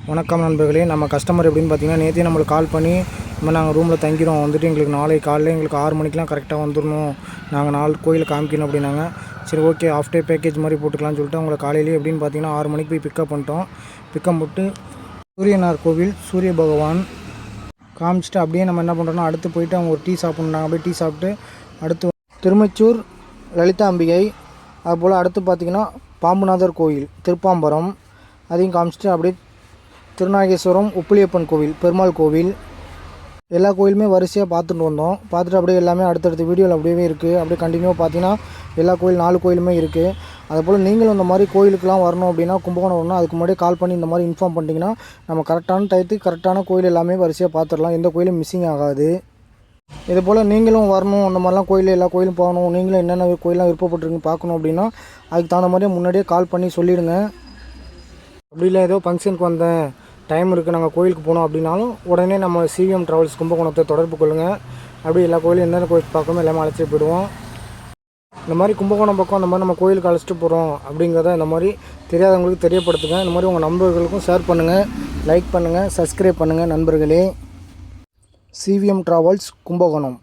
வணக்கம் நண்பர்களே. நம்ம கஸ்டமர் எப்படின்னு பார்த்தீங்கன்னா, நேற்றே நம்மளுக்கு கால் பண்ணி இந்த மாதிரி நாங்கள் ரூமில் தங்கிறோம், வந்துட்டு எங்களுக்கு நாளைக்கு காலையில் எங்களுக்கு 6 மணிக்கெலாம் கரெக்டாக வந்துடணும், நாங்கள் 4 கோயில் காமிக்கணும் அப்படின்னாங்க. சரி ஓகே, ஆஃப் டே பேக்கேஜ் மாதிரி போட்டுக்கலாம்னு சொல்லிட்டு அவங்களை காலையிலேயே எப்படின்னு பார்த்தீங்கன்னா 6 மணிக்கு போய் பிக்கப் பண்ணிட்டோம். பிக்கப் போட்டு சூரியனார் கோவில் சூரிய பகவான் காமிச்சிட்டு அப்படியே நம்ம என்ன பண்ணுறோன்னா அடுத்து போயிட்டு அவங்க ஒரு டீ சாப்பிட்ணுன்னாங்க. அப்படியே டீ சாப்பிட்டு அடுத்து திருமச்சூர் லலிதா அம்பிகை, அதுபோல் அடுத்து பார்த்திங்கன்னா பாம்புநாதர் கோயில் திருப்பாம்பரம் அதையும் காமிச்சிட்டு அப்படியே திருநாகேஸ்வரம் உப்பிலியப்பன் கோவில் பெருமாள் கோவில் எல்லா கோயிலுமே வரிசையாக பார்த்துட்டு வந்தோம். பார்த்துட்டு அப்படியே எல்லாமே அடுத்தடுத்த வீடியோவில் அப்படியே இருக்குது. அப்படியே கண்டினியூவாக பார்த்தீங்கன்னா எல்லா கோயில் 4 கோயிலுமே இருக்குது. அதுபோல் நீங்களும் இந்த மாதிரி கோயிலுக்கெலாம் வரணும் அப்படின்னா, கும்பகோணம் வரணும், அதுக்கு முன்னாடியே கால் பண்ணி இந்த மாதிரி இன்ஃபார்ம் பண்ணிட்டீங்கன்னா நம்ம கரெக்டான டயத்துக்கு கரெக்டான கோயில் எல்லாமே வரிசையாக பார்த்துடலாம், எந்த கோயிலும் மிஸ்ஸிங் ஆகாது. இதுபோல் நீங்களும் வரணும், அந்த மாதிரிலாம் கோயில் எல்லா கோயிலும் போகணும், நீங்களும் என்னென்ன கோயிலெலாம் விருப்பப்பட்டுருங்க பார்க்கணும் அப்படின்னா அதுக்கு தகுந்த மாதிரியே முன்னாடியே கால் பண்ணி சொல்லிவிடுங்க. அப்படி இல்லை ஏதோ ஃபங்க்ஷனுக்கு வந்தேன், டைம் இருக்குது, நாங்கள் கோயிலுக்கு போனோம் அப்படின்னாலும் உடனே நம்ம சிவிஎம் ட்ராவல்ஸ் கும்பகோணத்தை தொடர்பு கொள்ளுங்கள். அப்படி எல்லா கோயிலும் எந்தெந்த கோயில் பார்க்கணும் எல்லாமே அழைச்சிட்டு போயிடுவோம். இந்த மாதிரி கும்பகோணம் பக்கம் அந்த மாதிரி நம்ம கோயிலுக்கு அழைச்சிட்டு போகிறோம் அப்படிங்கிறத இந்த மாதிரி தெரியாதவங்களுக்கு தெரியப்படுத்துங்க. இந்த மாதிரி உங்கள் நண்பர்களுக்கும் ஷேர் பண்ணுங்கள், லைக் பண்ணுங்கள், சப்ஸ்கிரைப் பண்ணுங்கள் நண்பர்களே. CVM travels Kumbakonam.